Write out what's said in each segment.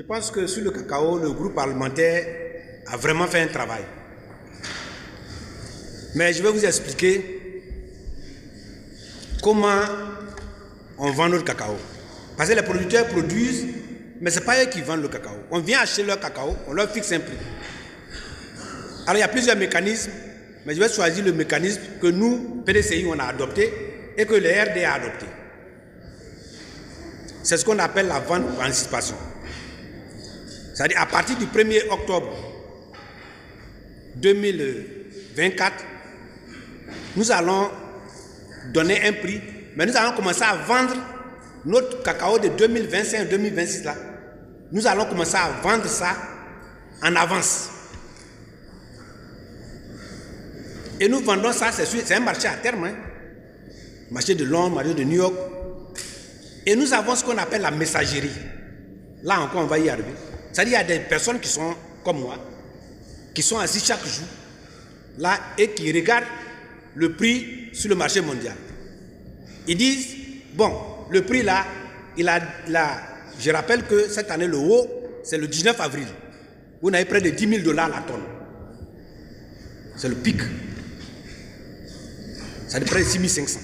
pense que sur le cacao, le groupe parlementaire a vraiment fait un travail. Mais je vais vous expliquer comment on vend notre cacao. Parce que les producteurs produisent, mais ce n'est pas eux qui vendent le cacao. On vient acheter leur cacao, on leur fixe un prix. Alors il y a plusieurs mécanismes, mais je vais choisir le mécanisme que nous, PDCI, on a adopté et que le RD a adopté. C'est ce qu'on appelle la vente par anticipation. C'est-à-dire à partir du 1er octobre 2024, nous allons donner un prix, mais nous allons commencer à vendre notre cacao de 2025-2026 là. Nous allons commencer à vendre ça en avance. Et nous vendons ça, c'est un marché à terme. Hein. Marché de Londres, marché de New York. Et nous avons ce qu'on appelle la messagerie. Là encore, on va y arriver. C'est-à-dire qu'il y a des personnes qui sont comme moi, qui sont assis chaque jour, là, et qui regardent le prix sur le marché mondial. Ils disent, bon, le prix là, je rappelle que cette année, le haut, c'est le 19 avril. Vous avez près de 10 000 $ la tonne. C'est le pic. Ça près de 6 500.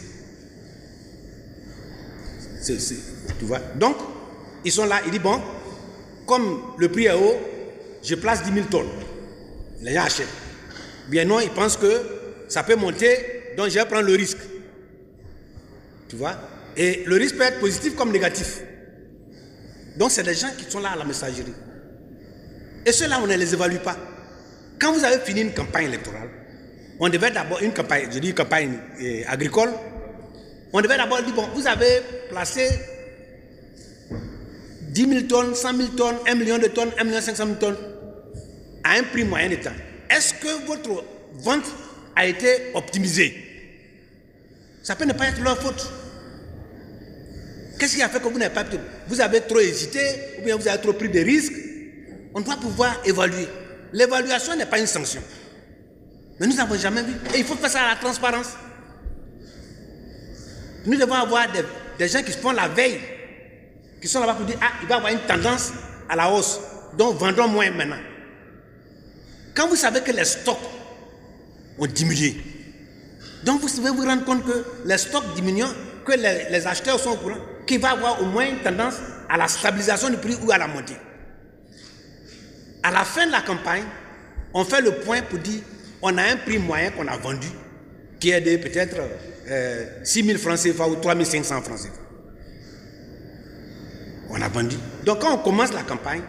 Tu vois. Donc, ils sont là, ils disent, bon, comme le prix est haut, je place 10 000 tonnes. Les gens achètent. Bien non, ils pensent que ça peut monter, donc je vais prendre le risque. Tu vois. Et le risque peut être positif comme négatif. Donc, c'est des gens qui sont là à la messagerie. Et ceux-là, on ne les évalue pas. Quand vous avez fini une campagne électorale, on devait d'abord, une campagne, je dis campagne agricole, on devait d'abord dire, bon, vous avez placé 10 000 tonnes, 100 000 tonnes, 1 million de tonnes, 1 500 000 tonnes, à un prix moyen de temps. Est-ce que votre vente a été optimisée? Ça peut ne pas être leur faute. Qu'est-ce qui a fait que vous n'avez pas... Vous avez trop hésité, ou bien vous avez trop pris de risques? On doit pouvoir évaluer. L'évaluation n'est pas une sanction. Mais nous n'avons jamais vu. Et il faut faire ça à la transparence. Nous devons avoir des gens qui se font la veille, qui sont là-bas pour dire, ah, il va y avoir une tendance à la hausse, donc vendons moins maintenant. Quand vous savez que les stocks ont diminué, donc vous devez vous rendre compte que les stocks diminuant, que les acheteurs sont au courant, qu'il va y avoir au moins une tendance à la stabilisation du prix ou à la montée. À la fin de la campagne, on fait le point pour dire, on a un prix moyen qu'on a vendu, qui est de peut-être 6 000 francs CFA ou 3 500 francs CFA. On a vendu. Donc quand on commence la campagne,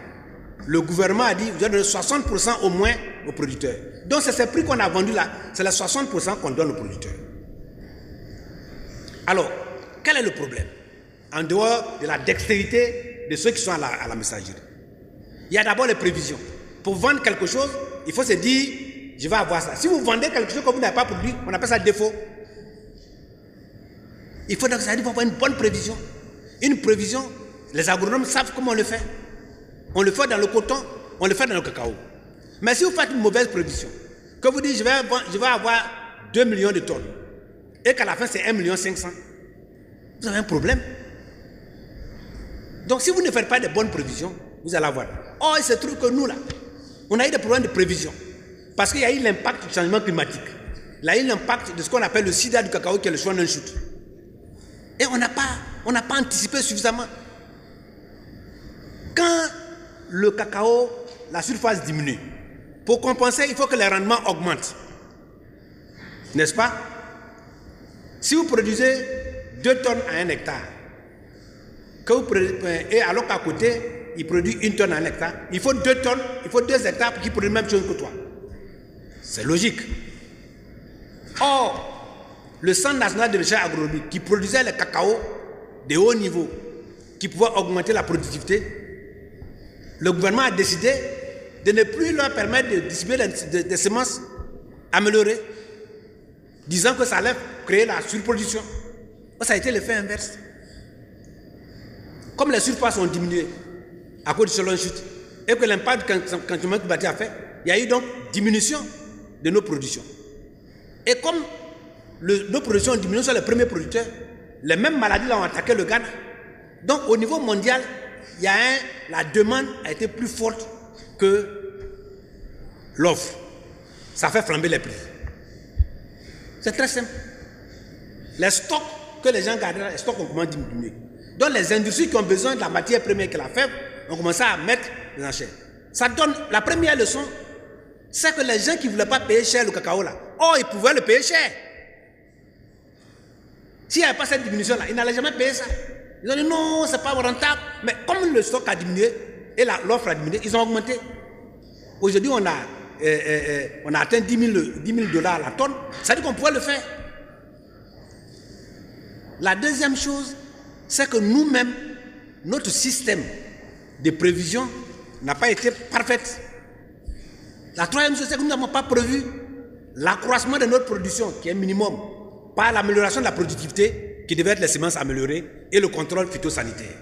le gouvernement a dit, vous avez donné 60% au moins aux producteurs. Donc c'est ce prix qu'on a vendu là, c'est les 60% qu'on donne aux producteurs. Alors, quel est le problème? En dehors de la dextérité de ceux qui sont à la messagerie. Il y a d'abord les prévisions. Pour vendre quelque chose, il faut se dire, je vais avoir ça. Si vous vendez quelque chose que vous n'avez pas produit, on appelle ça défaut. Il faut donc avoir une bonne prévision. Une prévision, les agronomes savent comment on le fait. On le fait dans le coton, on le fait dans le cacao. Mais si vous faites une mauvaise prévision, que vous dites, je vais avoir 2 millions de tonnes, et qu'à la fin c'est 1 500 000, vous avez un problème. Donc si vous ne faites pas de bonnes prévisions, vous allez avoir. Oh, il se trouve que nous là, on a eu des problèmes de prévision. Parce qu'il y a eu l'impact du changement climatique. Il y a eu l'impact de ce qu'on appelle le sida du cacao, qui est le swan and shoot. Et on n'a pas anticipé suffisamment. Quand le cacao, la surface diminue, pour compenser, il faut que les rendements augmentent. N'est-ce pas? Si vous produisez 2 tonnes à 1 hectare, et alors qu'à côté, il produit 1 tonne à 1 hectare, il faut 2 tonnes, il faut 2 hectares pour qu'il produise la même chose que toi. C'est logique. Or, le Centre national de recherche agronomique qui produisait le cacao de haut niveau, qui pouvait augmenter la productivité, le gouvernement a décidé de ne plus leur permettre de distribuer des semences améliorées, disant que ça allait créer la surproduction. Ça a été l'effet inverse. Comme les surfaces ont diminué à cause du swan and shoot et que l'impact du changement climatique a fait, il y a eu donc diminution de nos productions. Et comme nos productions ont diminué sur les premiers producteurs, les mêmes maladies là ont attaqué le Ghana. Donc au niveau mondial, la demande a été plus forte que l'offre. Ça fait flamber les prix. C'est très simple. Les stocks que les gens gardent, les stocks ont commencé à diminuer. Donc les industries qui ont besoin de la matière première que la fève ont commencé à mettre les enchères. Ça donne la première leçon, c'est que les gens qui ne voulaient pas payer cher le cacao là, ils pouvaient le payer cher. S'il n'y avait pas cette diminution là, ils n'allaient jamais payer ça. Ils ont dit non, c'est pas rentable. Mais comme le stock a diminué et l'offre a diminué, ils ont augmenté. Aujourd'hui, on a atteint 10 000 dollars la tonne. Ça veut dire qu'on pouvait le faire. La deuxième chose, c'est que nous-mêmes, notre système de prévision n'a pas été parfait. La troisième chose, c'est que nous n'avons pas prévu l'accroissement de notre production, qui est minimum, par l'amélioration de la productivité, qui devait être les semences améliorées, et le contrôle phytosanitaire.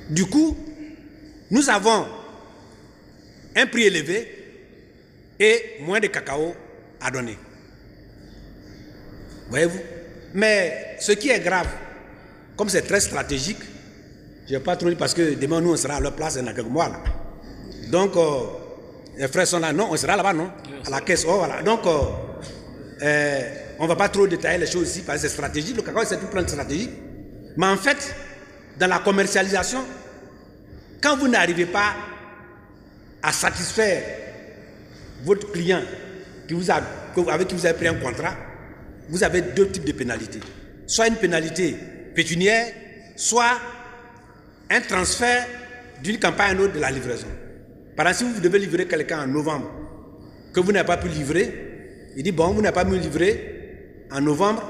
Du coup, nous avons un prix élevé et moins de cacao à donner. Voyez-vous? Mais ce qui est grave, comme c'est très stratégique, je ne vais pas trop dire parce que demain nous on sera à leur place dans quelques mois. Là. Donc, les frères sont là, non, on sera là-bas, non? À la caisse, voilà. Donc, on ne va pas trop détailler les choses ici parce que c'est stratégique. Le cacao, c'est tout plein de stratégie. Mais en fait, dans la commercialisation, quand vous n'arrivez pas à satisfaire votre client avec qui vous avez pris un contrat, vous avez deux types de pénalités. Soit une pénalité pécuniaire, soit un transfert d'une campagne à une autre de la livraison. Par exemple, si vous devez livrer quelqu'un en novembre, que vous n'avez pas pu livrer, il dit, bon, vous n'avez pas pu livrer en novembre,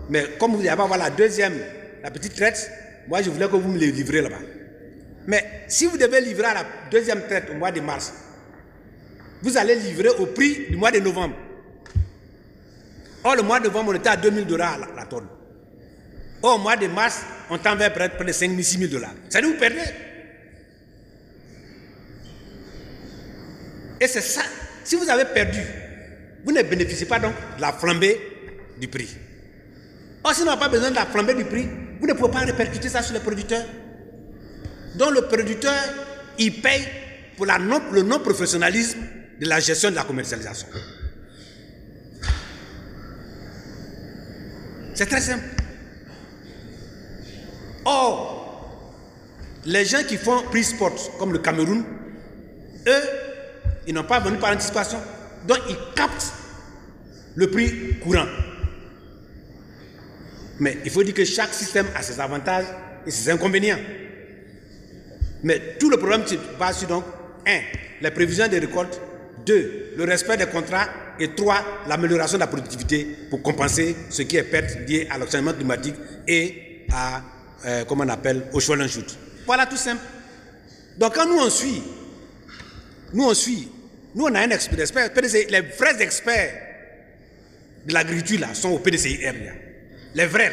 mais comme vous n'avez pas avoir la petite traite, moi je voulais que vous me le livrez là-bas. Mais si vous devez livrer à la deuxième traite au mois de mars, vous allez livrer au prix du mois de novembre. Or, le mois de novembre, on était à 2 000 dollars la tonne. Or, au mois de mars, on tend vers près de 5 000, 6 000 dollars. Ça veut dire que vous perdez. Et c'est ça. Si vous avez perdu, vous ne bénéficiez pas donc de la flambée du prix. Or, si on n'a pas besoin de la flambée du prix, vous ne pouvez pas répercuter ça sur les producteurs. Donc, le producteur, il paye pour le non-professionnalisme de la gestion de la commercialisation. C'est très simple. Or, les gens qui font prix spot, comme le Cameroun, eux, ils n'ont pas venu par anticipation. Donc, ils captent le prix courant. Mais il faut dire que chaque système a ses avantages et ses inconvénients. Mais tout le problème se base sur donc, 1. Les prévisions des récoltes, 2. Le respect des contrats, et 3. L'amélioration de la productivité pour compenser ce qui est perte liée à l'oxygènement climatique et à, comment on appelle, au shoal and shoot. Voilà tout simple. Donc quand nous on suit, nous on a un expert, PDCI, les vrais experts de l'agriculture là sont au PDCIR. Les vrais.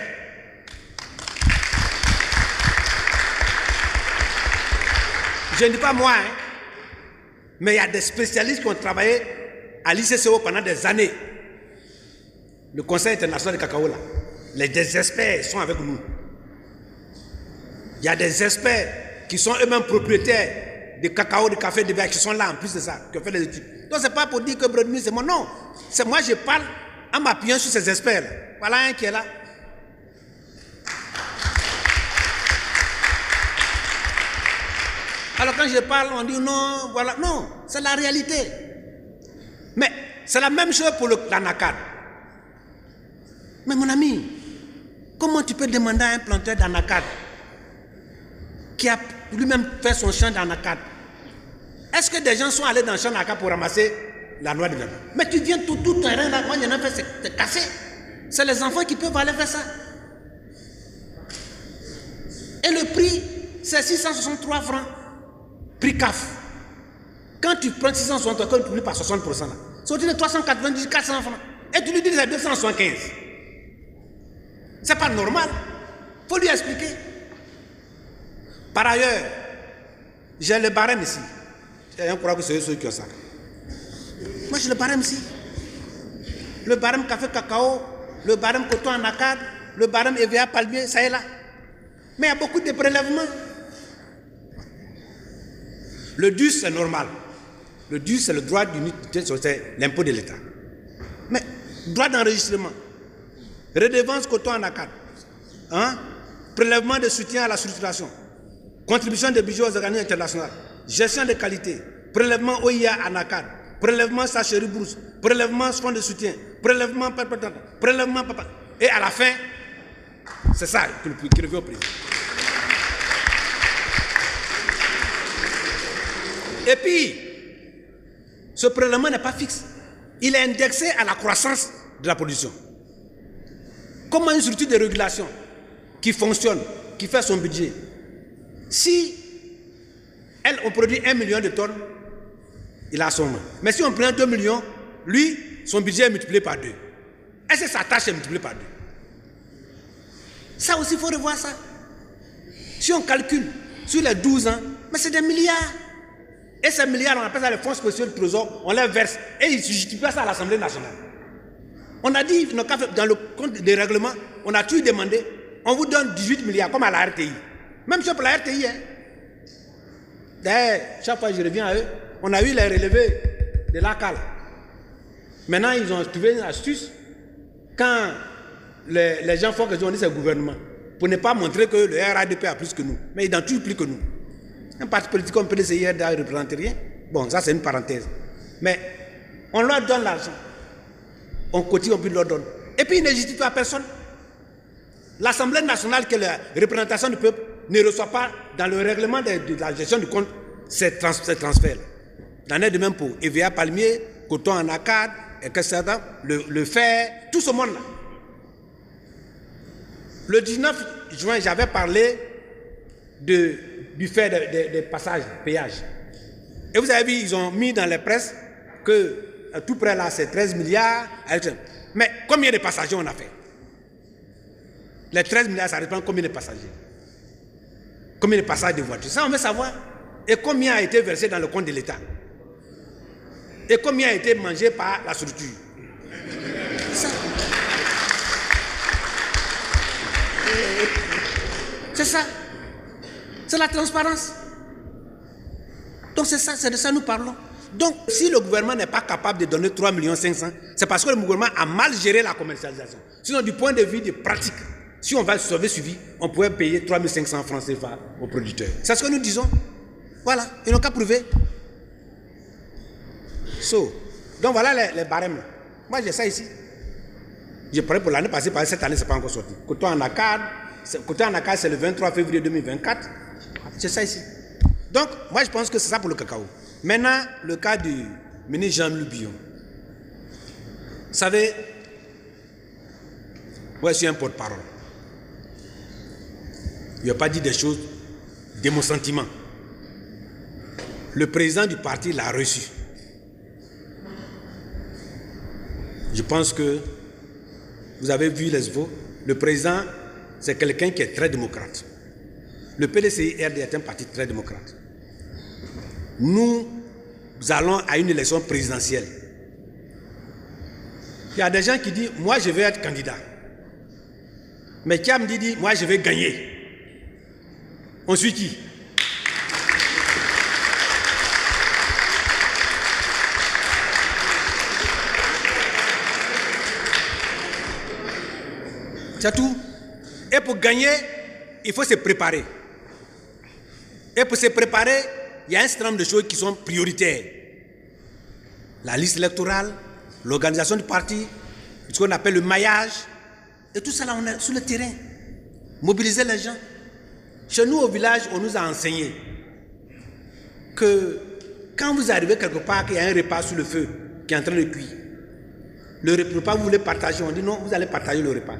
Je ne dis pas moi, hein, mais il y a des spécialistes qui ont travaillé à l'ICCO pendant des années. Le Conseil international de cacao là, des experts sont avec nous. Il y a des experts qui sont eux-mêmes propriétaires de cacao, de café, de verre, qui sont là en plus de ça, qui ont fait des études. Donc c'est pas pour dire que Brodmi c'est moi, non. C'est moi je parle en m'appuyant sur ces experts là. Voilà un qui est là. Alors quand je parle, on dit non, voilà. Non, c'est la réalité. Mais c'est la même chose pour l'anacarde. Mais mon ami, comment tu peux demander à un planteur d'anacarde qui a lui-même fait son champ d'anacarde? Est-ce que des gens sont allés dans le champ d'anacarde pour ramasser la noix de viande? Mais tu viens tout terrain là, moi j'en ai fait, c'est cassé. C'est les enfants qui peuvent aller faire ça. Et le prix, c'est 663 francs. Prix CAF. Quand tu prends 660, quand tu publies par 60%, là, c'est au-dessus de 390, 400 francs. Et tu lui dis que c'est 275. C'est pas normal. Il faut lui expliquer. Par ailleurs, j'ai le barème ici. Je crois que c'est ceux qui ont ça. Moi, j'ai le barème ici. Le barème café cacao, le barème coton anacarde, le barème EVA palmier, ça est là. Mais il y a beaucoup de prélèvements. Le DUS, c'est normal. Le DUS, c'est le droit d'unité, c'est l'impôt de l'État. Mais, droit d'enregistrement, redevance coton en ACAD, hein? Prélèvement de soutien à la structuration, contribution des budgets aux organismes internationaux, gestion de qualité, prélèvement OIA en ACAD, prélèvement Sacherie Bourse, prélèvement fonds de soutien, prélèvement prélèvement papa. Et à la fin, c'est ça qui revient au président. Et puis, ce prélèvement n'est pas fixe. Il est indexé à la croissance de la production. Comment une structure de régulation qui fonctionne, qui fait son budget, si on produit 1 million de tonnes, il a son main. Mais si on prend 2 millions, lui, son budget est multiplié par 2. Est-ce que sa tâche est multipliée par 2? Ça aussi, il faut revoir ça. Si on calcule sur les 12 ans, mais c'est des milliards. Et ces milliards, on appelle ça les fonds spéciaux du trésor, on les verse. Et ils ne justifient pas ça à l'Assemblée nationale. On a dit, dans le compte des règlements, on a toujours demandé, on vous donne 18 milliards, comme à la RTI. Même chose pour la RTI. Hein. D'ailleurs, chaque fois que je reviens à eux, on a eu les relevés de l'ACAL. Maintenant, ils ont trouvé une astuce. Quand les gens font que on dit c'est le gouvernement, pour ne pas montrer que le RADP a plus que nous. Mais il n'en tue plus que nous. Un parti politique comme PDCIR ne représente rien. Bon, ça c'est une parenthèse. Mais on leur donne l'argent. On continue, on peut leur donner. Et puis il ne justifie à personne. L'Assemblée nationale, qui est la représentation du peuple, ne reçoit pas dans le règlement de la gestion du compte ces transferts. Il en est de même pour EVA Palmier, coton en ACAD, etc., le fer, tout ce monde-là. Le 19 juin, j'avais parlé du fait des passages, péages. Et vous avez vu, ils ont mis dans les presses que tout près là, c'est 13 milliards. Mais combien de passagers on a fait? Les 13 milliards, ça dépend combien de passagers? Combien de passages de voitures? Ça, on veut savoir. Et combien a été versé dans le compte de l'État? Et combien a été mangé par la structure? Ça. C'est ça. C'est la transparence. Donc c'est ça, c'est de ça que nous parlons. Donc si le gouvernement n'est pas capable de donner 3 500 000, c'est parce que le gouvernement a mal géré la commercialisation. Sinon du point de vue des pratiques, si on va sauver suivi, on pourrait payer 3 500 francs CFA aux producteurs. C'est ce que nous disons. Voilà, ils n'ont qu'à prouver. Donc voilà les barèmes. Moi j'ai ça ici. Je parlais pour l'année passée, parce que cette année, ce n'est pas encore sorti. Coton en ACAD, c'est le 23 février 2024. C'est ça ici. Donc, moi, je pense que c'est ça pour le cacao. Maintenant, le cas du ministre Jean-Louis Billon. Vous savez, moi, je suis un porte-parole. Il n'a pas dit des choses de mon sentiment. Le président du parti l'a reçu. Je pense que vous avez vu les votes. Le président, c'est quelqu'un qui est très démocrate. Le PDCI-RD est un parti très démocrate. Nous allons à une élection présidentielle. Il y a des gens qui disent, moi je vais être candidat. Mais qui me dit, moi je vais gagner. On suit qui? C'est tout. Et pour gagner, il faut se préparer. Et pour se préparer, il y a un certain nombre de choses qui sont prioritaires. La liste électorale, l'organisation du parti, ce qu'on appelle le maillage. Et tout ça là, on est sur le terrain. Mobiliser les gens. Chez nous au village, on nous a enseigné que quand vous arrivez quelque part, qu'il y a un repas sur le feu qui est en train de cuire, le repas vous voulez partager, on dit non, vous allez partager le repas.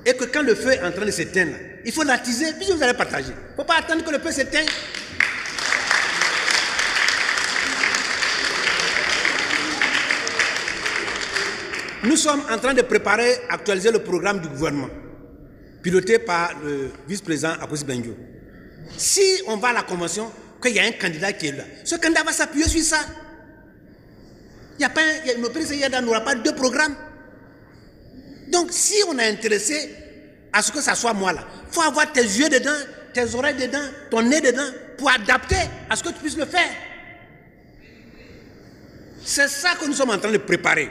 Et que quand le feu est en train de s'éteindre, il faut l'attiser, puis vous allez partager. Il ne faut pas attendre que le feu s'éteigne. Nous sommes en train de préparer, actualiser le programme du gouvernement, piloté par le vice-président Akosi Bengio. Si on va à la convention, qu'il y a un candidat qui est là, ce candidat va s'appuyer sur ça. Nos présidents n'aura pas deux programmes. Donc, si on est intéressé à ce que ça soit moi là, il faut avoir tes yeux dedans, tes oreilles dedans, ton nez dedans, pour adapter à ce que tu puisses le faire. C'est ça que nous sommes en train de préparer.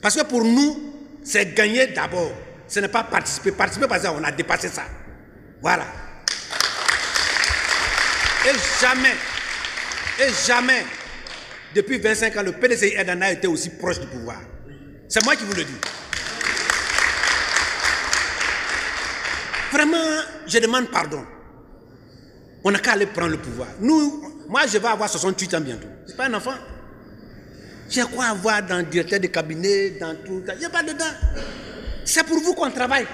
Parce que pour nous, c'est gagner d'abord. Ce n'est pas participer. Participer parce qu'on a dépassé ça. Voilà. Et jamais, depuis 25 ans, le PDCI n'a été aussi proche du pouvoir. C'est moi qui vous le dis. Vraiment, je demande pardon. On n'a qu'à aller prendre le pouvoir. Moi, je vais avoir 68 ans bientôt. Je ne suis pas un enfant. J'ai quoi avoir dans le directeur de cabinet, dans tout. Il n'y a pas dedans. C'est pour vous qu'on travaille.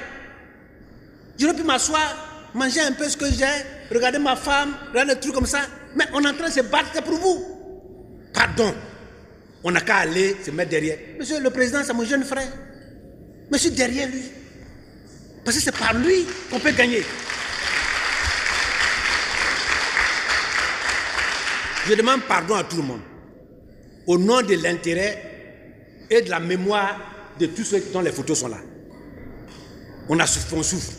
J'aurais pu m'asseoir, manger un peu ce que j'ai, regarder ma femme, regarder des trucs comme ça. Mais on est en train de se battre, c'est pour vous. Pardon. On n'a qu'à aller se mettre derrière. Monsieur le président, c'est mon jeune frère. Mais je suis derrière lui. Parce que c'est par lui qu'on peut gagner. Je demande pardon à tout le monde. Au nom de l'intérêt et de la mémoire de tous ceux dont les photos sont là. On souffre.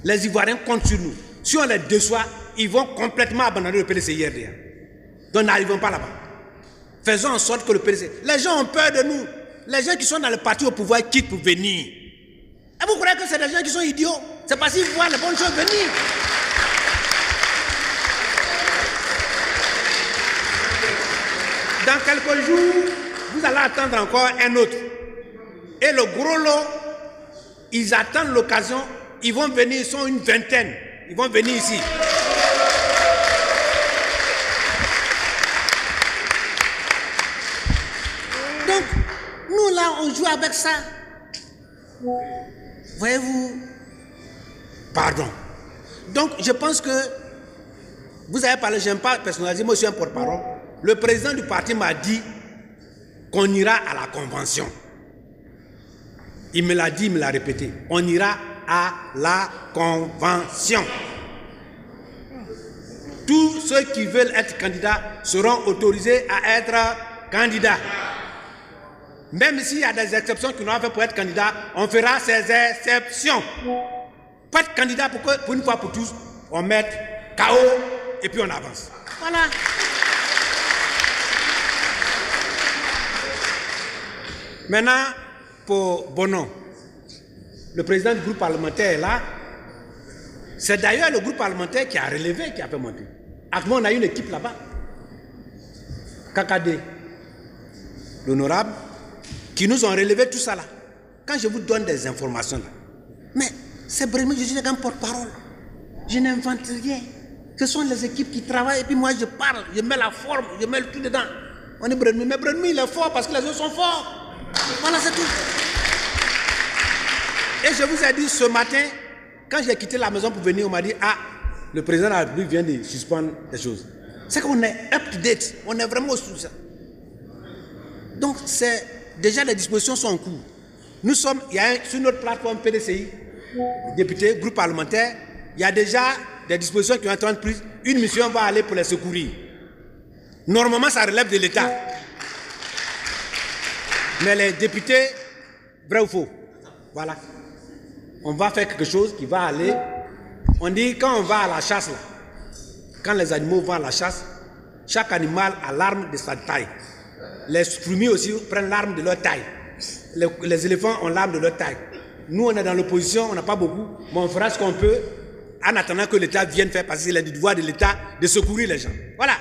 Les Ivoiriens comptent sur nous. Si on les déçoit, ils vont complètement abandonner le PDCI RDA. Donc n'arrivons pas là-bas. Faisons en sorte que le PDCI... Les gens ont peur de nous. Les gens qui sont dans le parti au pouvoir quittent pour venir. Et vous croyez que c'est des gens qui sont idiots? C'est parce qu'ils voient les bonnes choses venir. Dans quelques jours, vous allez attendre encore un autre. Et le gros lot, ils attendent l'occasion, ils vont venir, ils sont une vingtaine. Ils vont venir ici. Donc, nous là, on joue avec ça. Voyez-vous? Pardon. Donc, je pense que vous avez parlé, je n'aime pas personnaliser, moi je suis un porte-parole. Le président du parti m'a dit qu'on ira à la convention. Il me l'a dit, il me l'a répété. On ira à la convention. Tous ceux qui veulent être candidats seront autorisés à être candidats. Même s'il y a des exceptions qu'on a fait pour être candidat, on fera ces exceptions. Pas être candidat pour que, pour une fois pour tous, on mette KO et puis on avance. Voilà. Maintenant, pour Bonon, le président du groupe parlementaire est là. C'est d'ailleurs le groupe parlementaire qui a relevé, qui a fait monter. Actuellement, on a une équipe là-bas. KKD, l'honorable, qui nous ont relevé tout ça là. Quand je vous donne des informations là, mais c'est vraiment, je suis un porte-parole. Je n'invente rien. Ce sont les équipes qui travaillent et puis moi je parle, je mets la forme, je mets le tout dedans. On est Brenmi, mais Brenmi il est fort parce que les autres sont forts. Voilà, c'est tout. Et je vous ai dit ce matin, quand j'ai quitté la maison pour venir, on m'a dit, ah, le président de la République vient de suspendre des choses. C'est qu'on est up-to-date, on est vraiment au ça. Donc, déjà les dispositions sont en cours. Nous sommes, il y a sur notre plateforme PDCI, député, groupe parlementaire, il y a déjà des dispositions qui ont été prises. Une mission va aller pour les secourir. Normalement, ça relève de l'État. Mais les députés, vrai ou faux, voilà. On va faire quelque chose qui va aller. On dit quand on va à la chasse, là, quand les animaux vont à la chasse, chaque animal a l'arme de sa taille. Les fourmis aussi prennent l'arme de leur taille. Les éléphants ont l'arme de leur taille. Nous, on est dans l'opposition, on n'a pas beaucoup, mais on fera ce qu'on peut en attendant que l'État vienne faire passer le devoir de l'État de secourir les gens. Voilà.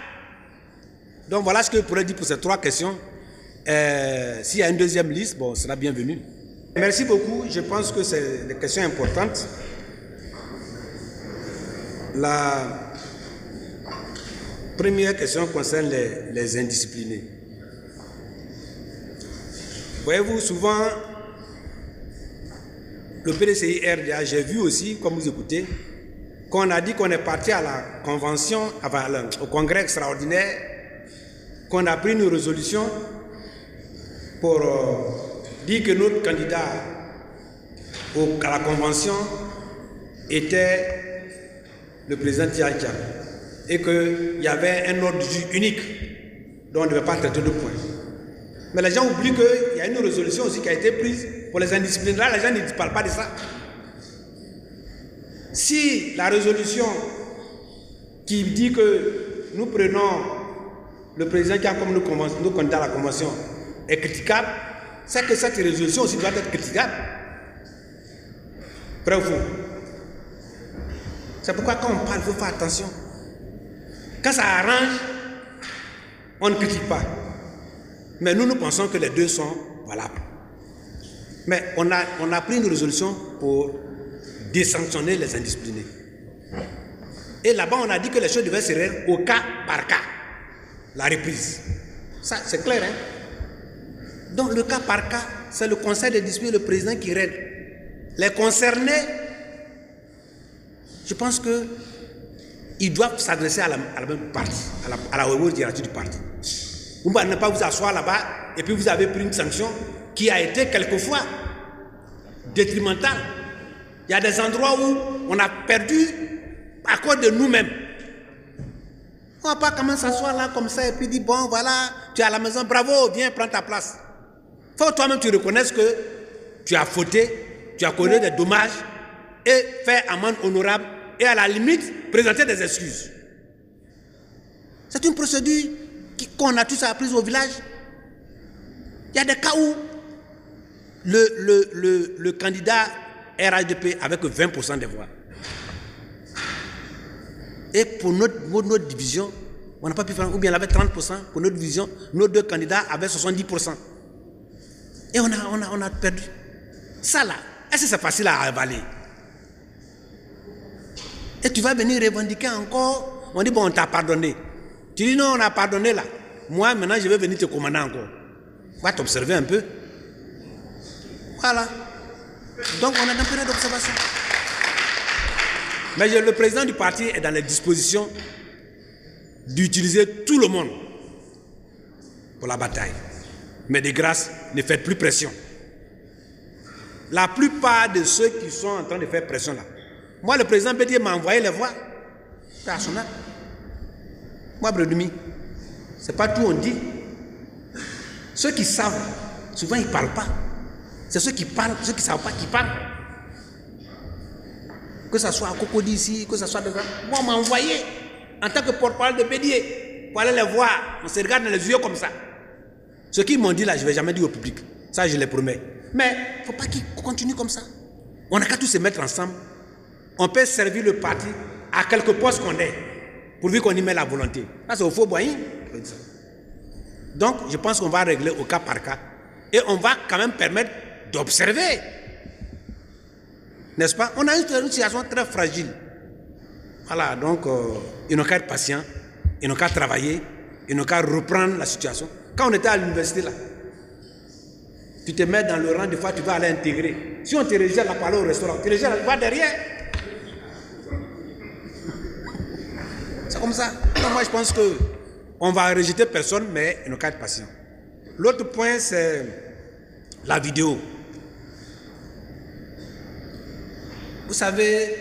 Donc voilà ce que je pourrais dire pour ces trois questions. S'il y a une deuxième liste, bon, ce sera bienvenu. Merci beaucoup. Je pense que c'est des questions importantes. La première question concerne les indisciplinés. Voyez-vous, souvent, le PDCI RDA, j'ai vu aussi, comme vous écoutez, qu'on a dit qu'on est parti à la convention, enfin, au congrès extraordinaire, qu'on a pris une résolution pour dire que notre candidat à la convention était le président Tiacha et qu'il y avait un ordre unique dont on ne devait pas traiter de points. Mais les gens oublient qu'il y a une résolution aussi qui a été prise pour les indisciplinés. Là, les gens ne parlent pas de ça. Si la résolution qui dit que nous prenons le président qui a comme nos candidats à la convention est critiquable, c'est que cette résolution aussi doit être critiquable. Vrai ou faux? C'est pourquoi quand on parle, il faut faire attention. Quand ça arrange, on ne critique pas. Mais nous pensons que les deux sont valables. Mais on a pris une résolution pour désanctionner les indisciplinés. Et là-bas, on a dit que les choses devaient se régler au cas par cas. La reprise. Ça, c'est clair, hein? Donc, le cas par cas, c'est le conseil de discipline, le président qui règle. Les concernés, je pense qu'ils doivent s'adresser à la même partie, à la haute hiérarchie du parti. Vous ne pouvez pas vous asseoir là-bas et puis vous avez pris une sanction qui a été quelquefois détrimentale. Il y a des endroits où on a perdu à cause de nous-mêmes. On ne va pas quand même s'asseoir là comme ça et puis dire bon voilà, tu es à la maison, bravo, viens prendre ta place. Il faut que toi-même tu reconnaisses que tu as fauté, tu as causé des dommages et faire amende honorable et à la limite présenter des excuses. C'est une procédure qu'on a tous apprise au village. Il y a des cas où le candidat RHDP avec 20% des voix. Et pour notre division, on n'a pas pu faire, ou bien il avait 30%, pour notre division, nos deux candidats avaient 70%. Et on a perdu. Ça là, est-ce que c'est facile à avaler? Et tu vas venir revendiquer encore, on dit bon on t'a pardonné. Tu dis non on a pardonné là. Moi maintenant je vais venir te commander encore. On va t'observer un peu. Voilà. Donc on a une période d'observation. Mais le président du parti est dans les dispositions d'utiliser tout le monde pour la bataille. Mais de grâce, ne faites plus pression. La plupart de ceux qui sont en train de faire pression là, moi le président Bédier m'a envoyé les voix personnelles. Moi Bredumi, c'est pas tout on dit. Ceux qui savent, souvent ils ne parlent pas. C'est ceux qui parlent, ceux qui ne savent pas qui parlent. Que ce soit à Cocody ici, que ce soit de moi on m'a envoyé en tant que porte-parole de Bédier pour aller les voir. On se regarde dans les yeux comme ça. Ce qu'ils m'ont dit là, je ne vais jamais dire au public. Ça, je les promets. Mais il ne faut pas qu'ils continuent comme ça. On n'a qu'à tous se mettre ensemble. On peut servir le parti à quelque poste qu'on est, pourvu qu'on y met la volonté. Là, c'est au faux boyen. Donc, je pense qu'on va régler au cas par cas. Et on va quand même permettre d'observer. N'est-ce pas? On a une situation très fragile. Voilà, donc, ils n'ont qu'à être patients, ils n'ont qu'à travailler, ils n'ont qu'à reprendre la situation. Quand on était à l'université là, tu te mets dans le rang, des fois tu vas aller intégrer. Si on te rejette là pour aller au restaurant, tu rejettes là, tu vas derrière. C'est comme ça. Donc moi je pense qu'on va rejeter personne, mais il n'y a qu'à être patient. L'autre point c'est la vidéo. Vous savez,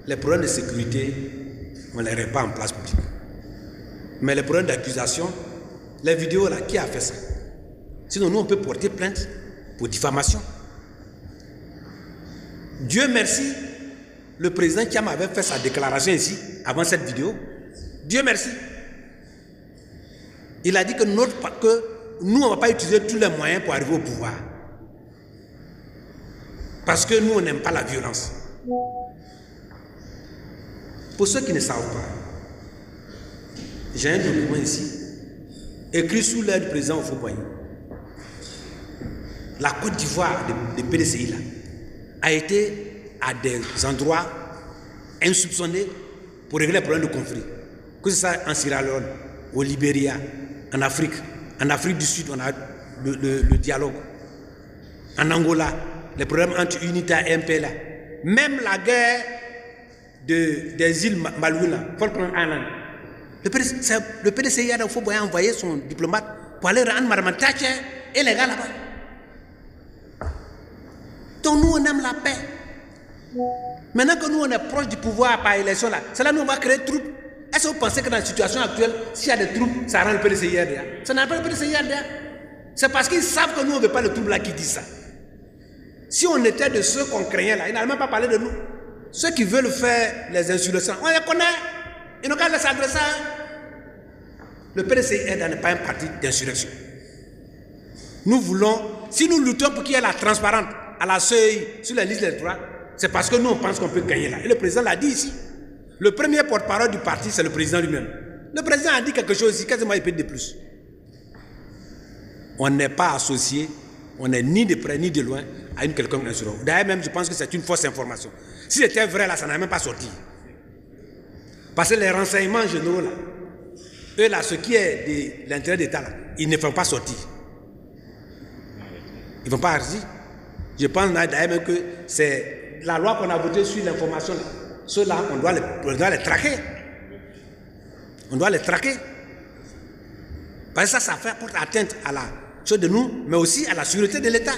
les problèmes de sécurité, on ne les règle pas en place publique. Mais les problèmes d'accusation, les vidéos là, qui a fait ça? Sinon, nous, on peut porter plainte pour diffamation. Dieu merci, le président Kiam avait fait sa déclaration ici, avant cette vidéo. Dieu merci. Il a dit que nous, on ne va pas utiliser tous les moyens pour arriver au pouvoir. Parce que nous, on n'aime pas la violence. Pour ceux qui ne savent pas, j'ai un document ici, écrit sous l'aide du président Houphouët-Boigny. La Côte d'Ivoire de PDCI là, a été à des endroits insoupçonnés pour régler les problèmes de conflit. Que ce soit en Sierra Leone, au Libéria, en Afrique du Sud, on a le dialogue. En Angola, les problèmes entre UNITA et MPLA. Même la guerre des îles Malouines, Falkland Island. Le PDCI a envoyé son diplomate pour aller rendre Mme Thatcher et les gars là-bas. Donc nous on aime la paix. Maintenant que nous on est proche du pouvoir par élection là, c'est là nous on va créer des troupes. Est-ce que vous pensez que dans la situation actuelle, s'il y a des troupes, ça rend le PDCI RDA? Ça n'a pas le PDCI RDA. C'est parce qu'ils savent que nous on ne veut pas le trouble là qui dit ça. Si on était de ceux qu'on craignait là, ils n'allaient même pas parler de nous. Ceux qui veulent faire les insurrections, on les connaît. Ils n'ont qu'à s'adresser à le PDCR n'est pas un parti d'insurrection. Nous voulons, si nous luttons pour qu'il y ait la transparence à la CEI sur la liste électorale, c'est parce que nous on pense qu'on peut gagner là. Et le président l'a dit ici. Le premier porte-parole du parti, c'est le président lui-même. Le président a dit quelque chose ici, quasiment il peut dire de plus. On n'est pas associé, on n'est ni de près ni de loin à une quelconque insurrection. D'ailleurs même, je pense que c'est une fausse information. Si c'était vrai là, ça n'allait même pas sorti. Parce que les renseignements généraux là, eux là, ce qui est de l'intérêt d'État là, ils ne font pas sortir. Ils ne vont pas sortir. Je pense d'ailleurs même que c'est la loi qu'on a votée sur l'information là. Ceux-là, on doit les traquer. On doit les traquer. Parce que ça fait porte atteinte à la chose de nous, mais aussi à la sécurité de l'État.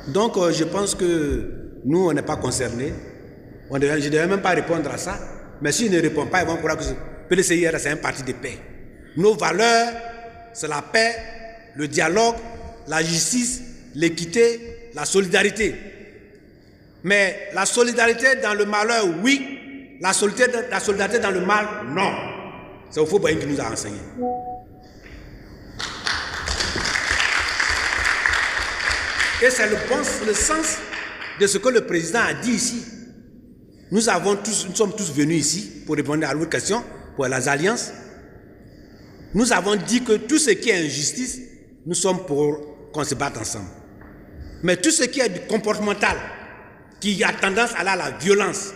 Donc, je pense que nous, on n'est pas concernés. Je ne devais même pas répondre à ça. Mais s'ils ne répondent pas, ils vont croire que le PDCIR, c'est un parti de paix. Nos valeurs, c'est la paix, le dialogue, la justice, l'équité, la solidarité. Mais la solidarité dans le malheur, oui. La solidarité dans le mal, non. C'est au Fauboyang qui nous a enseigné. Et c'est le sens de ce que le président a dit ici. Nous sommes tous venus ici pour répondre à votre question, pour les alliances. Nous avons dit que tout ce qui est injustice, nous sommes pour qu'on se batte ensemble. Mais tout ce qui est du comportemental, qui a tendance à aller à la violence,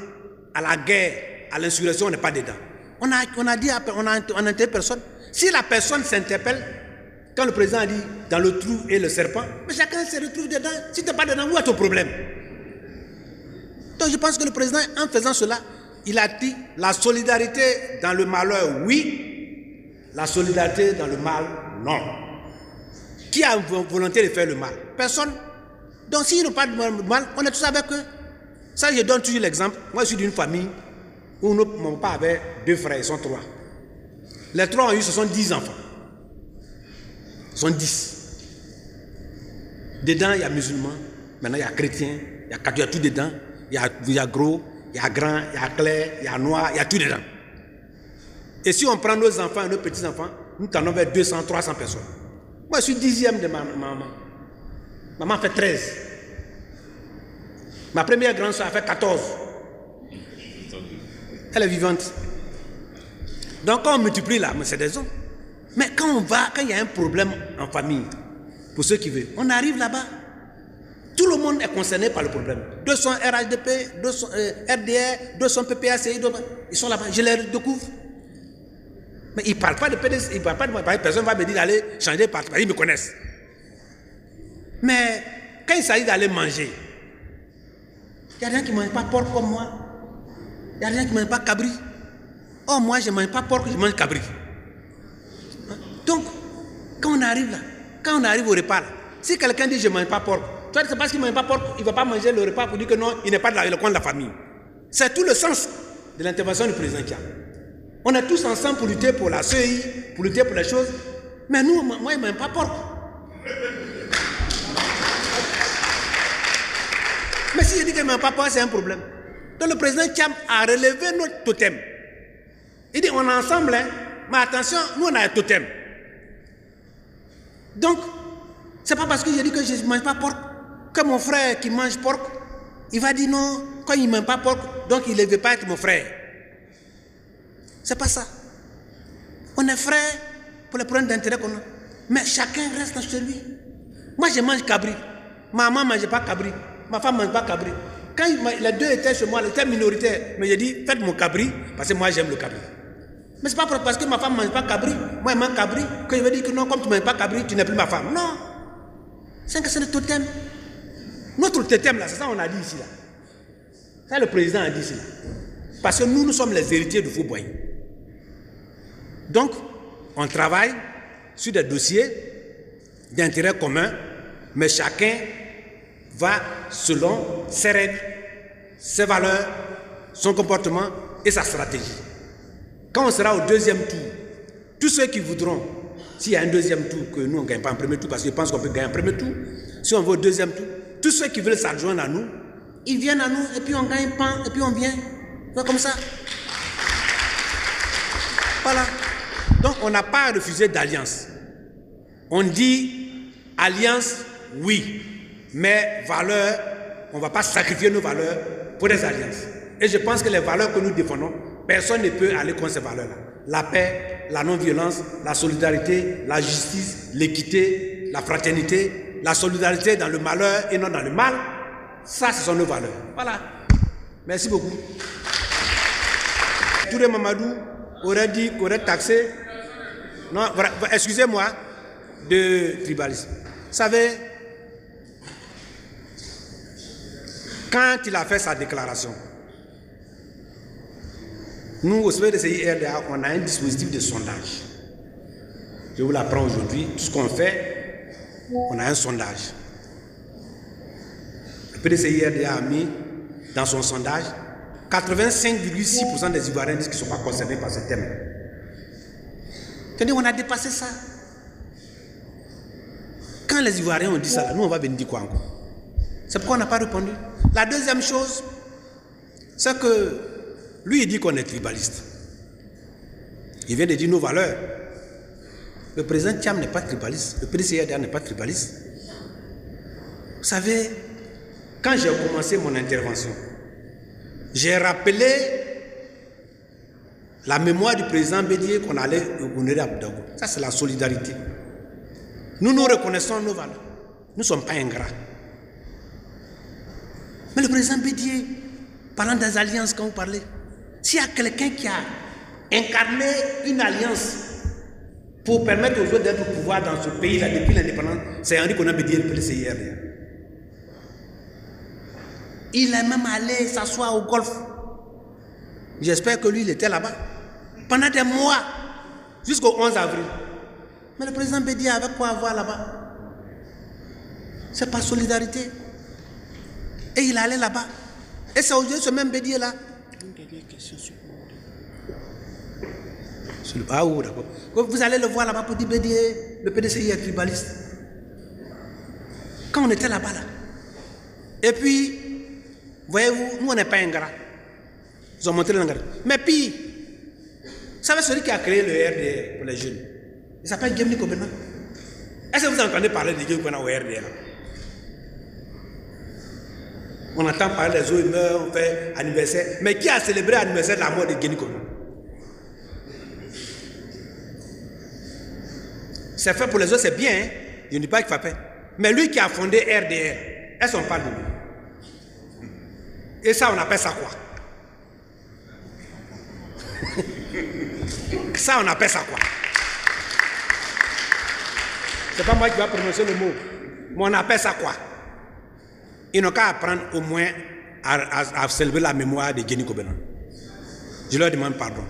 à la guerre, à l'insurrection, on n'est pas dedans. On a dit, on n'interpelle personne. Si la personne s'interpelle, quand le président a dit dans le trou et le serpent, mais chacun se retrouve dedans. Si tu n'es pas dedans, où est ton problème? Donc je pense que le président, en faisant cela, il a dit la solidarité dans le malheur, oui. La solidarité dans le mal, non. Qui a volonté de faire le mal? Personne. Donc s'ils n'ont pas de mal, on est tous avec eux. Ça, je donne toujours l'exemple. Moi, je suis d'une famille où mon papa avait 2 frères, ils sont 3. Les 3 ont eu 70 enfants. Ils sont 10. Dedans, il y a musulmans, maintenant il y a chrétiens, il y a tout dedans. Il y a gros, il y a grand, il y a clair, il y a noir, il y a tout dedans. Et si on prend nos enfants et nos petits-enfants, nous t'en vers 200, 300 personnes. Moi, je suis 10e de ma maman. Maman fait 13. Ma première grande soeur a fait 14. Elle est vivante. Donc quand on multiplie là, c'est des hommes. Mais quand il y a un problème en famille, pour ceux qui veulent, on arrive là-bas. Tout le monde est concerné par le problème. 200 RHDP, 200 RDR, 200 PPACI, ils sont là-bas, je les découvre. Mais ils ne parlent pas de PDS, ils ne parlent pas de moi. Personne ne va me dire d'aller changer de parti, ils me connaissent. Mais quand il s'agit d'aller manger, il y a des gens qui ne mangent pas porc comme moi. Il y a des gens qui ne mangent pas cabri. Oh, moi, je ne mange pas porc, je mange cabri. Donc, quand on arrive là, quand on arrive au repas là, si quelqu'un dit je ne mange pas porc, c'est parce qu'il ne mange pas porc, il ne va pas manger le repas pour dire que non, il n'est pas dans le coin de la famille. C'est tout le sens de l'intervention du président Kia. On est tous ensemble pour lutter pour la CEI, pour lutter pour les choses. Mais nous, moi, je ne mange pas porc. Mais si je dis que je ne mange pas porc, c'est un problème. Donc le président Thiam a relevé notre totem. Il dit on est ensemble, hein, mais attention, nous on a un totem. Donc, c'est pas parce que je dis que je ne mange pas porc que mon frère qui mange porc, il va dire non, quand il ne mange pas porc, donc il ne veut pas être mon frère. C'est pas ça. On est frères pour les problèmes d'intérêt qu'on a. Mais chacun reste chez lui. Moi je mange cabri. Ma maman ne mange pas cabri. Ma femme ne mange pas cabri. Quand les deux étaient chez moi, ils étaient minoritaires. Mais j'ai dit, faites mon cabri, parce que moi j'aime le cabri. Mais ce n'est pas parce que ma femme ne mange pas cabri, moi je mange cabri, que je vais dire que non, comme tu ne manges pas cabri, tu n'es plus ma femme. Non. C'est le totem. Notre totem là, c'est ça qu'on a dit ici là. Ça le président a dit ici là. Parce que nous sommes les héritiers du Fauboyang. Donc, on travaille sur des dossiers d'intérêt commun, mais chacun va selon ses règles, ses valeurs, son comportement et sa stratégie. Quand on sera au deuxième tour, tous ceux qui voudront, s'il y a un deuxième tour, que nous on ne gagne pas en premier tour, parce que je pense qu'on peut gagner en premier tour, si on va au deuxième tour, tous ceux qui veulent s'adjoindre à nous, ils viennent à nous et puis on gagne pas, et puis on vient. C'est comme ça. Voilà. Donc on n'a pas refusé d'alliance. On dit alliance, oui, mais valeurs, on ne va pas sacrifier nos valeurs pour des alliances. Et je pense que les valeurs que nous défendons, personne ne peut aller contre ces valeurs-là. La paix, la non-violence, la solidarité, la justice, l'équité, la fraternité, la solidarité dans le malheur et non dans le mal, ça, ce sont nos valeurs. Voilà. Merci beaucoup. Touré Mamadou aurait dit qu'on aurait taxé, non, excusez-moi, de tribalisme. Vous savez, quand il a fait sa déclaration, nous, au CDCI RDA, on a un dispositif de sondage. Je vous l'apprends aujourd'hui. Tout ce qu'on fait, on a un sondage. Le PDCI RDA a mis dans son sondage 85,6% des Ivoiriens disent qu'ils ne sont pas concernés par ce thème. On a dépassé ça. Quand les Ivoiriens ont dit ça, nous on va venir dire quoi encore? C'est pourquoi on n'a pas répondu. La deuxième chose, c'est que lui il dit qu'on est tribaliste. Il vient de dire nos valeurs. Le président Thiam n'est pas tribaliste. Le PDCI n'est pas tribaliste. Vous savez, quand j'ai commencé mon intervention, j'ai rappelé la mémoire du président Bédié qu'on allait honorer à Boudago. Ça, c'est la solidarité. Nous reconnaissons nos valeurs. Nous ne sommes pas ingrats. Mais le président Bédié, parlant des alliances quand vous parlez, s'il y a quelqu'un qui a incarné une alliance pour permettre aux autres d'être au pouvoir dans ce pays-là depuis l'indépendance, c'est Henri Konan Bédié, le PDCI. Il est même allé s'asseoir au golf. J'espère que lui, il était là-bas. Pendant des mois, jusqu'au 11 avril. Mais le président Bédié avait quoi à voir là-bas? C'est pas solidarité. Et il allait là-bas. Et c'est aujourd'hui ce même Bédié-là. Ah oui, d'accord. Vous allez le voir là-bas pour dire Bédié, le PDCI est tribaliste. Quand on était là-bas, là. Et puis, voyez-vous, nous on n'est pas ingrats. Ils ont montré l'engrais. Mais puis, vous savez celui qui a créé le RDR pour les jeunes? Il s'appelle Gemni Kobena. Est-ce que vous entendez parler de Gemni Kobena au RDR? On entend parler des autres, ils meurent, on fait anniversaire. Mais qui a célébré l'anniversaire de la mort de Gemni Kobena? C'est fait pour les autres, c'est bien, hein? Je ne dis pas qu'il faut faire. Mais lui qui a fondé RDR, est-ce qu'on parle de lui? Et ça, on appelle ça quoi? Ça, on appelle ça quoi? C'est pas moi qui vais prononcer le mot. Mais on appelle ça quoi? Ils n'ont qu'à apprendre au moins à célébrer la mémoire de Gemni Kobena. Je leur demande pardon.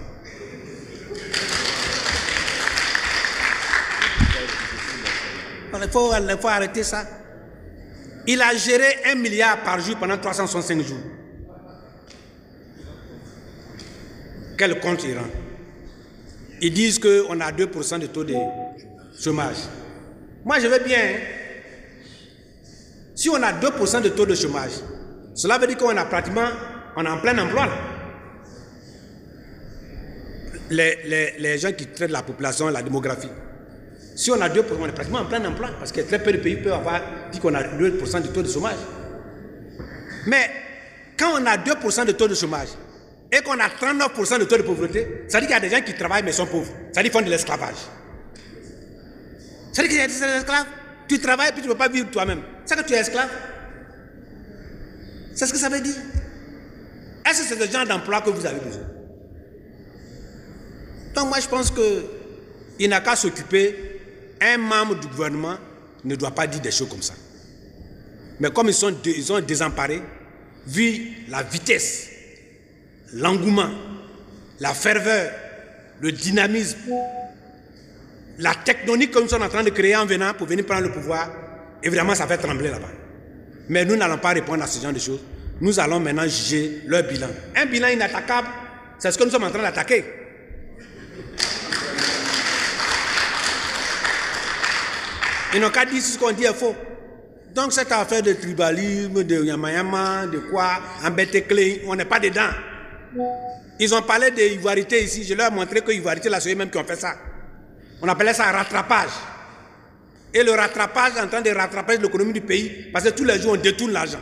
Il faut arrêter ça. Il a géré 1 milliard par jour pendant 365 jours. Quel compte il rend? Ils disent qu'on a 2% de taux de chômage. Moi, je veux bien. Hein? Si on a 2% de taux de chômage, cela veut dire qu'on a pratiquement, on est en plein emploi. Là. Les gens qui traitent la population, la démographie. Si on a 2%, on est pratiquement en plein emploi, parce que très peu de pays peuvent avoir dit qu'on a 2% de taux de chômage. Mais quand on a 2% de taux de chômage et qu'on a 39% de taux de pauvreté, ça veut dire qu'il y a des gens qui travaillent mais sont pauvres. Ça veut dire qu'ils font de l'esclavage. Ça veut dire qu'il y a des esclaves. Tu travailles puis tu ne peux pas vivre toi-même. C'est que tu es esclave. C'est ce que ça veut dire. Est-ce que c'est ce genre d'emploi que vous avez besoin? Donc moi je pense qu'il n'a qu'à s'occuper. Un membre du gouvernement ne doit pas dire des choses comme ça. Mais comme ils sont désemparés, vu la vitesse, l'engouement, la ferveur, le dynamisme, la tectonique que nous sommes en train de créer en venant pour venir prendre le pouvoir, évidemment ça fait trembler là-bas. Mais nous n'allons pas répondre à ce genre de choses. Nous allons maintenant juger leur bilan. Un bilan inattaquable, c'est ce que nous sommes en train d'attaquer. Ils n'ont qu'à dire ce qu'on dit est faux. Donc cette affaire de tribalisme, de yamayama, de quoi, embêter clé, on n'est pas dedans. Ils ont parlé de ivoirité ici. Je leur ai montré que ivoirité, là, c'est eux-mêmes qui ont fait ça. On appelait ça rattrapage. Et le rattrapage est en train de rattraper l'économie du pays parce que tous les jours, on détourne l'argent.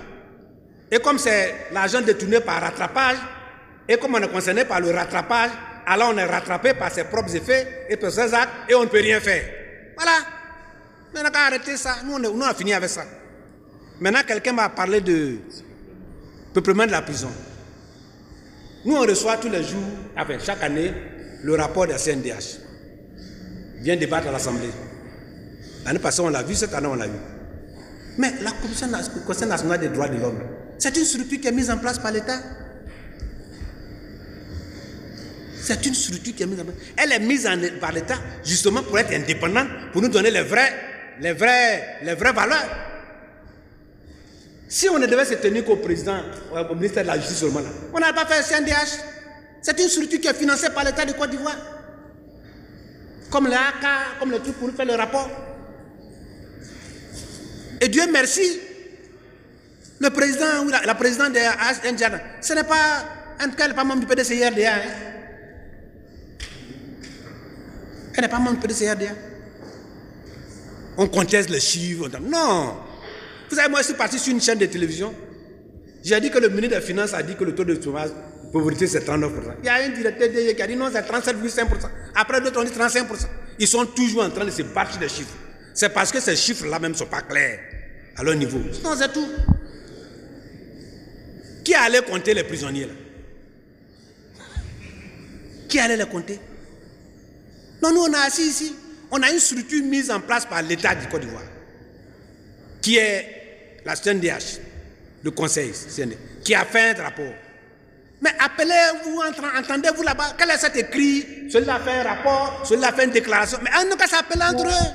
Et comme c'est l'argent détourné par rattrapage, et comme on est concerné par le rattrapage, alors on est rattrapé par ses propres effets et par ses actes et on ne peut rien faire. Voilà. On n'a qu'à arrêter ça. Nous, on a fini avec ça. Maintenant, quelqu'un m'a parlé de peuplement de la prison. Nous, on reçoit tous les jours, enfin, chaque année, le rapport de la CNDH. Il vient débattre à l'Assemblée. L'année passée, on l'a vu, cette année, on l'a vu. Mais la Commission nationale des droits de l'homme, c'est une structure qui est mise en place par l'État. C'est une structure qui est mise en place. Elle est mise par l'État justement pour être indépendante, pour nous donner les vraies valeurs. Si on ne devait se tenir qu'au président, au ministère de la Justice seulement là, on n'a pas fait CNDH. C'est une structure qui est financée par l'État de Côte d'Ivoire. Comme le AK, comme le truc pour nous faire le rapport. Et Dieu merci, le président ou la présidente de N'Djamena, ce n'est pas, en tout cas, elle n'est pas membre du PDCRDA. Hein. Elle n'est pas membre du PDCRDA. On conteste les chiffres. Non. Vous savez, moi, je suis parti sur une chaîne de télévision. J'ai dit que le ministre des Finances a dit que le taux de chômage, de pauvreté, c'est 39%. Il y a un directeur qui a dit non, c'est 37,5%. Après, d'autres ont dit 35%. Ils sont toujours en train de se battre sur les chiffres. C'est parce que ces chiffres-là même ne sont pas clairs à leur niveau. Non, c'est tout. Qui allait compter les prisonniers là? Qui allait les compter? Non, nous on a assis ici. On a une structure mise en place par l'État du Côte d'Ivoire, qui est la CNDH, le conseil CNDH, qui a fait un rapport. Mais appelez-vous, entendez-vous là-bas, quel est cet écrit? Celui-là a fait un rapport, celui-là a fait une déclaration. Mais en tout cas, ça s'appelle entre eux.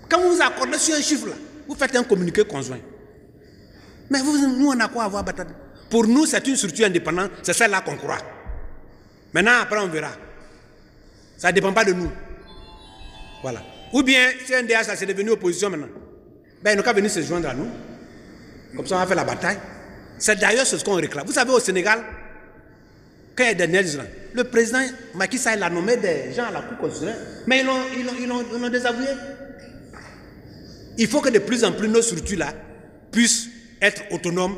Quand vous vous accordez sur un chiffre là, vous faites un communiqué conjoint. Mais nous, on a quoi à voir bataille? Pour nous, c'est une structure indépendante, c'est celle-là qu'on croit. Maintenant, après, on verra. Ça ne dépend pas de nous. Voilà. Ou bien, si un DH, c'est devenu opposition maintenant, ben, ils n'ont qu'à venir se joindre à nous. Comme ça, on va faire la bataille. C'est d'ailleurs ce qu'on réclame. Vous savez, au Sénégal, quand il y a des nègres, le président Macky Sall a nommé des gens à la Cour constitutionnelle, mais ils l'ont désavoué. Il faut que de plus en plus nos structures-là puissent être autonomes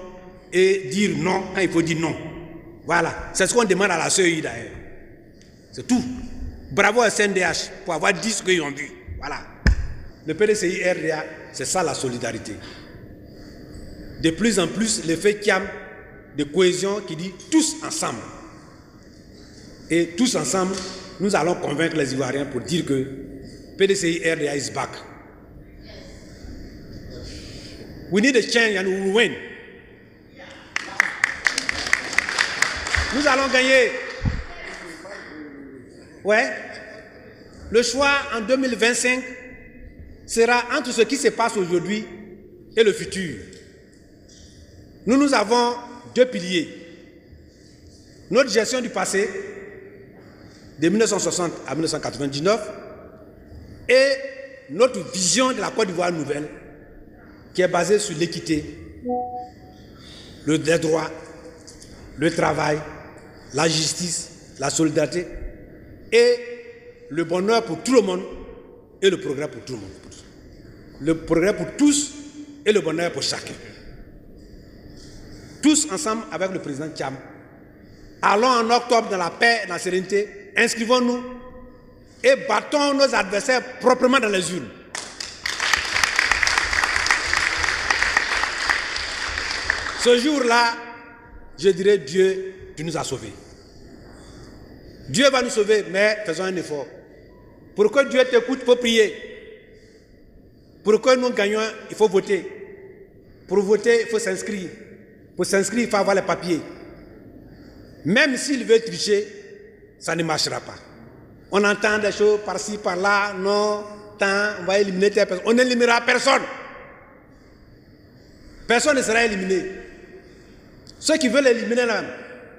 et dire non quand il faut dire non. Voilà, c'est ce qu'on demande à la CEI d'ailleurs. C'est tout. Bravo à CNDH pour avoir dit ce qu'ils ont dit. Voilà. Le PDCI RDA, c'est ça la solidarité. De plus en plus, l'effet QIAM de cohésion qui dit tous ensemble. Et tous ensemble, nous allons convaincre les Ivoiriens pour dire que PDCI RDA is back. We need a change and we will win. Nous allons gagner. Ouais. Le choix en 2025 sera entre ce qui se passe aujourd'hui et le futur. Nous avons deux piliers. Notre gestion du passé, de 1960 à 1999, et notre vision de la Côte d'Ivoire nouvelle, qui est basée sur l'équité, le droit, le travail, la justice, la solidarité et le bonheur pour tout le monde et le progrès pour tout le monde. Le progrès pour tous et le bonheur pour chacun. Tous ensemble avec le président Thiam. Allons en octobre dans la paix et dans la sérénité, inscrivons-nous et battons nos adversaires proprement dans les urnes. Ce jour-là, je dirais Dieu, tu nous as sauvés. Dieu va nous sauver, mais faisons un effort. Pour que Dieu t'écoute, il faut prier. Pour que nous gagnions, il faut voter. Pour voter, il faut s'inscrire. Pour s'inscrire, il faut avoir les papiers. Même s'il veut tricher, ça ne marchera pas. On entend des choses par-ci, par-là, non, tant, on va éliminer telle personne. On n'éliminera personne. Personne ne sera éliminé. Ceux qui veulent éliminer là,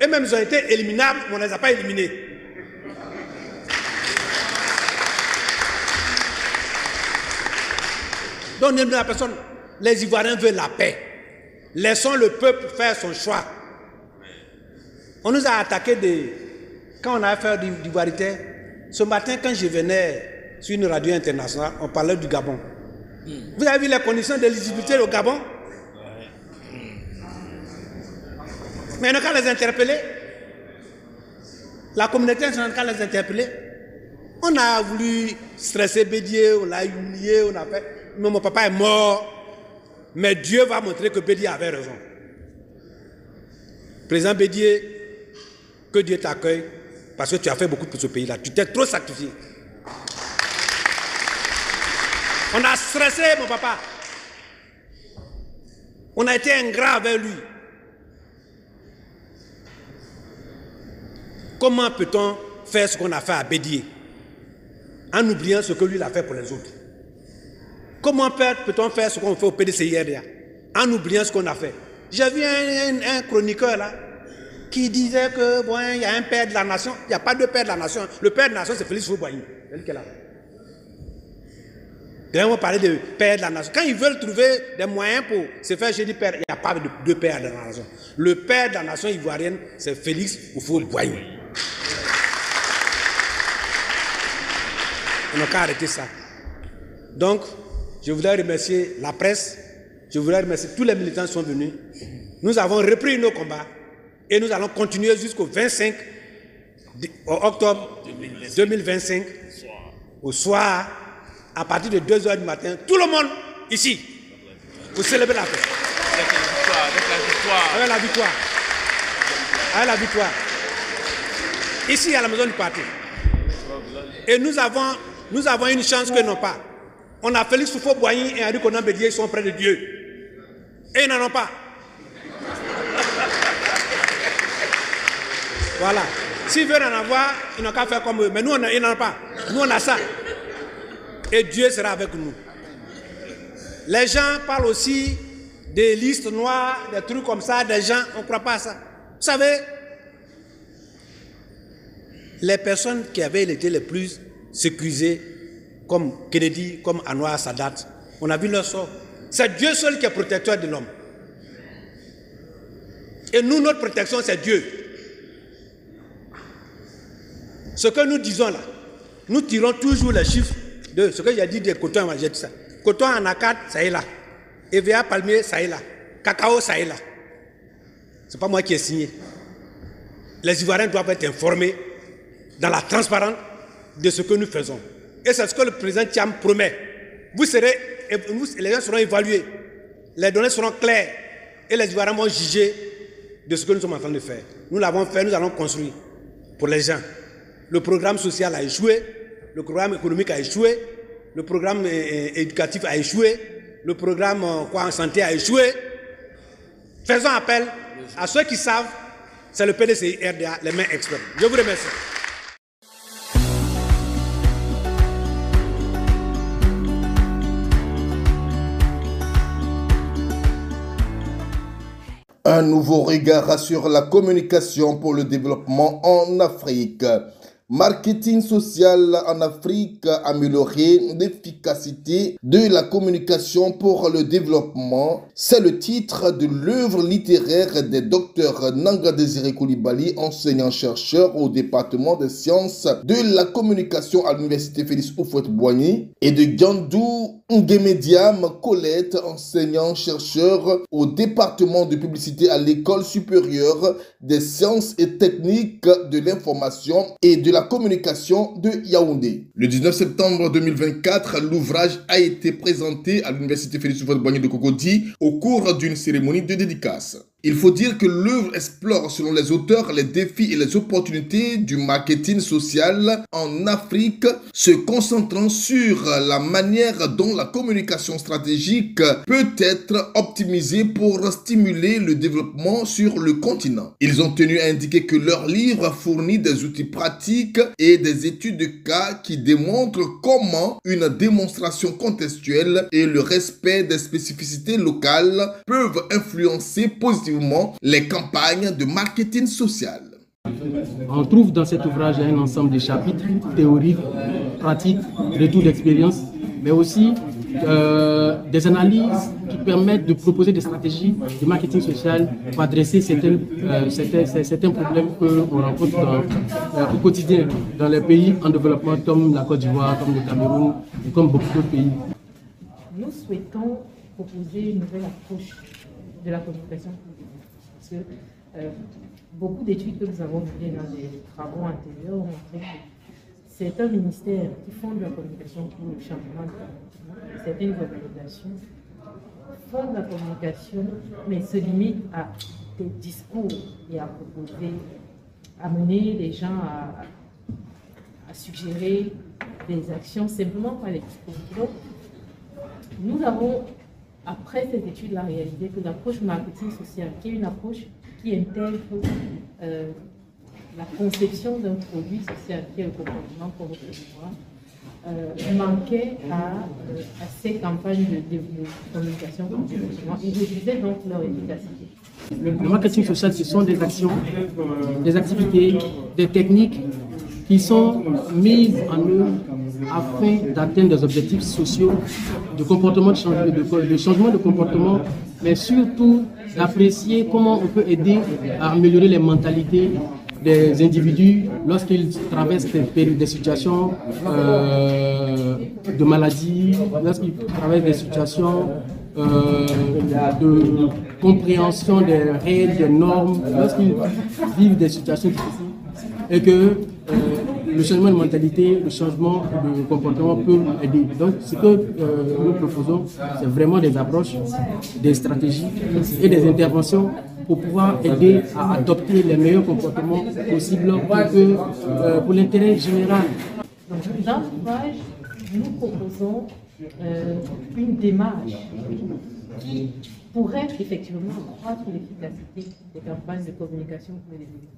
eux-mêmes ils ont été éliminables, mais on ne les a pas éliminés. Donc, n'éliminez la personne. Les Ivoiriens veulent la paix. Laissons le peuple faire son choix. On nous a attaqué quand on a fait du varité. Ce matin, quand je venais sur une radio internationale, on parlait du Gabon. Vous avez vu les conditions d'éligibilité au Gabon? Mais on n'a qu'à les interpeller. La communauté internationale n'a qu'à les interpeller. On a voulu stresser Bédié, on l'a humilié, on a fait. Mais mon papa est mort. Mais Dieu va montrer que Bédié avait raison. Président Bédié, que Dieu t'accueille, parce que tu as fait beaucoup pour ce pays-là. Tu t'es trop sacrifié. On a stressé mon papa. On a été ingrat avec lui. Comment peut-on faire ce qu'on a fait à Bédié en oubliant ce que lui a fait pour les autres? Comment peut-on faire ce qu'on fait au PDCIRDA en oubliant ce qu'on a fait? J'ai vu un chroniqueur là qui disait que bon, il y a un père de la nation. Il n'y a pas de père de la nation. Le père de la nation, c'est Félix Houphouët-Boigny. C'est lui qui est là. D'ailleurs, on va parler de père de la nation. Quand ils veulent trouver des moyens pour se faire, j'ai dit père, il n'y a pas de deux pères de la nation. Le père de la nation ivoirienne, c'est Félix Houphouët-Boigny. On n'a qu'à arrêter ça. Donc, je voudrais remercier la presse, je voudrais remercier tous les militants qui sont venus. Nous avons repris nos combats et nous allons continuer jusqu'au 25 octobre 2025, au soir, à partir de 2 h du matin, tout le monde ici, pour célébrer la paix. Avec la victoire. Avec la victoire. Ici, à la maison du parti. Et nous avons une chance que non pas. On a Félix Houphouët-Boigny et Henri Konan Bédié, ils sont près de Dieu. Et ils n'en ont pas. Voilà. S'ils veulent en avoir, ils n'ont qu'à faire comme eux. Mais nous, ils n'en ont pas. Nous, on a ça. Et Dieu sera avec nous. Les gens parlent aussi des listes noires, des trucs comme ça, des gens, on ne croit pas à ça. Vous savez, les personnes qui avaient été les plus sécurisées, comme Kennedy, comme Anwar Sadat, on a vu leur sort. C'est Dieu seul qui est protecteur de l'homme. Et nous, notre protection, c'est Dieu. Ce que nous disons là, nous tirons toujours les chiffres de ce que j'ai dit des cotons, j'ai dit ça. Coton en acade, ça est là. EVA palmier, ça est là. Cacao, ça est là. Ce n'est pas moi qui ai signé. Les Ivoiriens doivent être informés dans la transparence de ce que nous faisons. Et c'est ce que le président Thiam promet. Les gens seront évalués. Les données seront claires. Et les Ivoiriens vont juger de ce que nous sommes en train de faire. Nous l'avons fait, nous allons construire pour les gens. Le programme social a échoué. Le programme économique a échoué. Le programme éducatif a échoué. Le programme en santé a échoué. Faisons appel à ceux qui savent. C'est le PDCI-RDA, les mains experts. Je vous remercie. Un nouveau regard sur la communication pour le développement en Afrique. Marketing social en Afrique, améliorer l'efficacité de la communication pour le développement. C'est le titre de l'œuvre littéraire des Dr Nanga Désiré Coulibaly, enseignant-chercheur au département des sciences de la communication à l'université Félix Houphouët-Boigny, et de Gandou Nguemediam Colette, enseignant-chercheur au département de publicité à l'école supérieure des sciences et techniques de l'information et de la communication de Yaoundé. Le 19 septembre 2024, l'ouvrage a été présenté à l'université Félix Houphouët-Boigny de Cocody au cours d'une cérémonie de dédicace. Il faut dire que l'œuvre explore, selon les auteurs, les défis et les opportunités du marketing social en Afrique, se concentrant sur la manière dont la communication stratégique peut être optimisée pour stimuler le développement sur le continent. Ils ont tenu à indiquer que leur livre fournit des outils pratiques et des études de cas qui démontrent comment une démonstration contextuelle et le respect des spécificités locales peuvent influencer positivement les campagnes de marketing social. On trouve dans cet ouvrage un ensemble de chapitres théoriques, pratiques, retours d'expérience, mais aussi des analyses qui permettent de proposer des stratégies de marketing social pour adresser certains problèmes qu'on rencontre au quotidien dans les pays en développement comme la Côte d'Ivoire, comme le Cameroun et comme beaucoup d'autres pays. Nous souhaitons proposer une nouvelle approche de la communication publique. Parce que beaucoup d'études que nous avons menées dans des travaux antérieurs ont montré que certains ministères qui font de la communication pour le changement de comportement, certaines organisations font de la communication, mais se limitent à des discours et à proposer, à mener les gens à suggérer des actions simplement par les discours. Donc, nous avons, après cette étude-là, réalisé que l'approche marketing social, qui est une approche qui intègre la conception d'un produit social, qui est le comportement pour notre pouvoir, manquait à ces campagnes de communication et réduisait donc leur efficacité. Le marketing social, ce sont des actions, des activités, des techniques qui sont mises en œuvre afin d'atteindre des objectifs sociaux de comportement, de changement de comportement, mais surtout d'apprécier comment on peut aider à améliorer les mentalités des individus lorsqu'ils traversent des situations de maladie, lorsqu'ils traversent des situations de compréhension des règles, des normes, lorsqu'ils vivent des situations difficiles et que le changement de mentalité, le changement de comportement peut aider. Donc ce que nous proposons, c'est vraiment des approches, des stratégies et des interventions pour pouvoir aider à adopter les meilleurs comportements possibles pour l'intérêt général. Donc, dans l'ouvrage, nous proposons une démarche qui pourrait effectivement accroître l'efficacité des campagnes de communication pour les élus.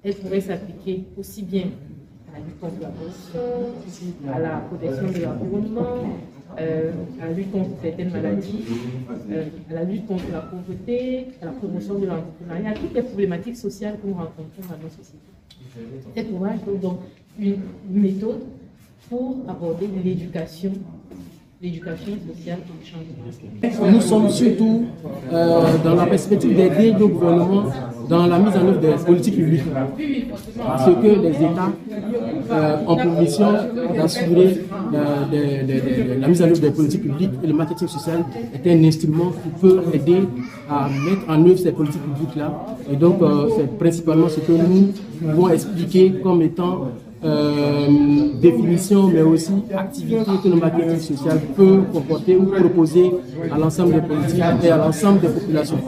Elle pourrait s'appliquer aussi bien à la lutte contre la corruption, à la protection de l'environnement, à la lutte contre certaines maladies, à la lutte contre la pauvreté, à la promotion de l'entrepreneuriat, à toutes les problématiques sociales que nous rencontrons dans nos sociétés. Cet ouvrage donne donc une méthode pour aborder l'éducation sociale et le changement. Nous sommes surtout dans la perspective d'aider le gouvernement dans la mise en œuvre des politiques publiques. Parce que les États ont pour mission d'assurer la mise en œuvre des politiques publiques et le marketing social est un instrument qui peut aider à mettre en œuvre ces politiques publiques-là. Et donc, c'est principalement ce que nous pouvons expliquer comme étant définition, mais aussi activité que le marketing social peut comporter ou proposer à l'ensemble des politiques et à l'ensemble des populations.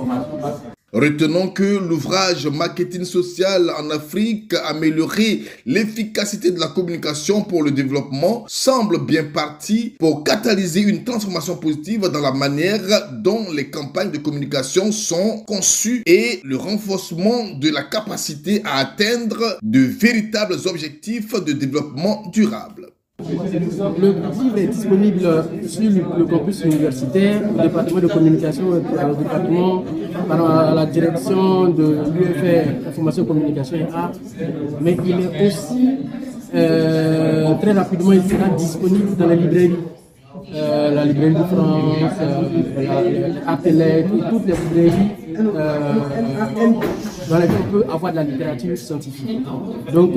Retenons que l'ouvrage Marketing social en Afrique, améliorer l'efficacité de la communication pour le développement, semble bien parti pour catalyser une transformation positive dans la manière dont les campagnes de communication sont conçues et le renforcement de la capacité à atteindre de véritables objectifs de développement durable. Le livre est disponible sur le campus universitaire, au département de communication, au département, à la direction de l'UFR, Information, Communication et Arts. Mais il est aussi, très rapidement, il sera disponible dans les librairies. La librairie de France, Artelec et toutes les librairies dans lesquelles on peut avoir de la littérature scientifique. Donc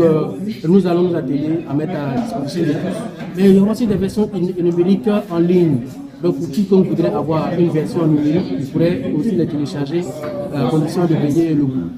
nous allons nous atteler à mettre à la disposition de tous. Mais il y aura aussi des versions numériques en ligne. Donc pour quiconque voudrait avoir une version numérique, il pourrait aussi les télécharger à condition de payer le coût.